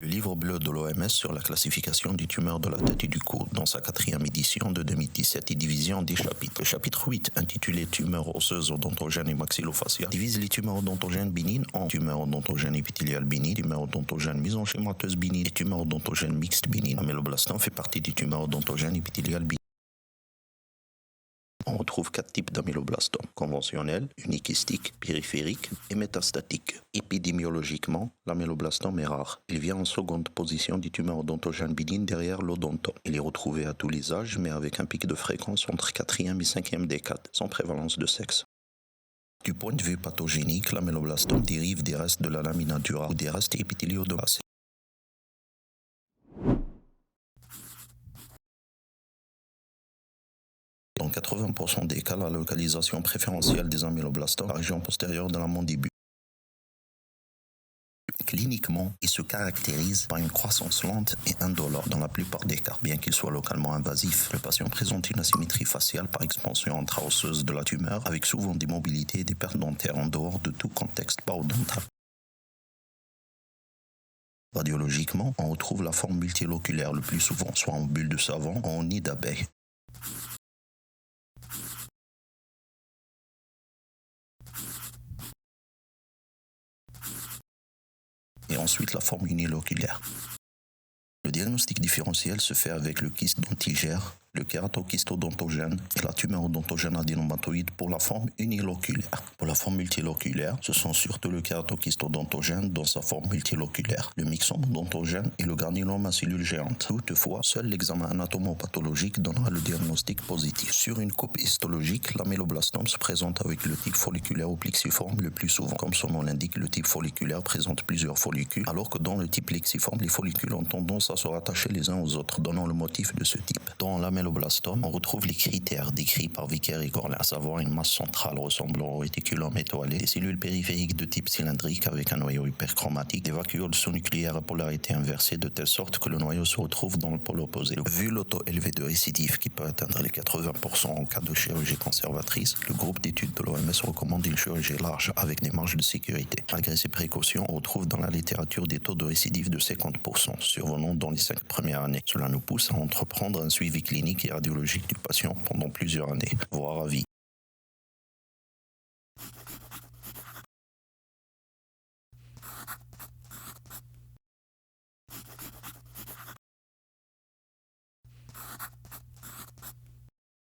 Le livre bleu de l'OMS sur la classification des tumeurs de la tête et du cou, dans sa 4e édition de 2017, est divisé en 10 chapitres. Le chapitre 8, intitulé Tumeurs osseuses odontogènes et maxillofaciales, divise les tumeurs odontogènes bénignes en tumeurs odontogènes épithéliales bénignes, tumeurs odontogènes mésenchémateuses bénignes et tumeurs odontogènes mixtes bénignes. L'améloblastom fait partie des tumeurs odontogènes épithéliales bénignes. On retrouve 4 types d'améloblastom: conventionnel, unikystique, périphérique et métastatique. Épidémiologiquement, l'améloblastom est rare. Il vient en seconde position des tumeurs odontogènes bénignes derrière l'odonto. Il est retrouvé à tous les âges, mais avec un pic de fréquence entre 4e et 5e décade, sans prévalence de sexe. Du point de vue pathogénique, l'améloblastom dérive des restes de la lamina dura ou des restes épithéliaux de base. Dans 80% des cas, la localisation préférentielle des améloblastomes est la région postérieure de la mandibule. Cliniquement, il se caractérise par une croissance lente et indolore dans la plupart des cas. Bien qu'il soit localement invasif, le patient présente une asymétrie faciale par expansion intraosseuse de la tumeur, avec souvent des mobilités et des pertes dentaires en dehors de tout contexte parodontal. Radiologiquement, on retrouve la forme multiloculaire le plus souvent, soit en bulle de savon ou en nid d'abeille. Et ensuite la forme uniloculaire. Le diagnostic différentiel se fait avec le kyste dentigère, le kératokyste odontogène et la tumeur odontogène adénomatoïde pour la forme uniloculaire. Pour la forme multiloculaire, ce sont surtout le kératokyste odontogène dans sa forme multiloculaire, le myxome odontogène et le garnulome à cellules géantes. Toutefois, seul l'examen anatomopathologique donnera le diagnostic positif. Sur une coupe histologique, l'améloblastom se présente avec le type folliculaire ou plexiforme le plus souvent. Comme son nom l'indique, le type folliculaire présente plusieurs follicules, alors que dans le type plexiforme, les follicules ont tendance à se rattacher les uns aux autres, donnant le motif de ce type. Dans l'améloblastom, on retrouve les critères décrits par Vicaire et Gorlin, à savoir une masse centrale ressemblant au réticulum étoilé, des cellules périphériques de type cylindrique avec un noyau hyperchromatique, des vacuoles sous-nucléaires à polarité inversée de telle sorte que le noyau se retrouve dans le pôle opposé. Vu le taux élevé de récidive qui peut atteindre les 80% en cas de chirurgie conservatrice, le groupe d'études de l'OMS recommande une chirurgie large avec des marges de sécurité. Malgré ces précautions, on retrouve dans la littérature des taux de récidive de 50% survenant dans les 5 premières années. Cela nous pousse à entreprendre un suivi clinique et radiologique du patient pendant plusieurs années, voire à vie.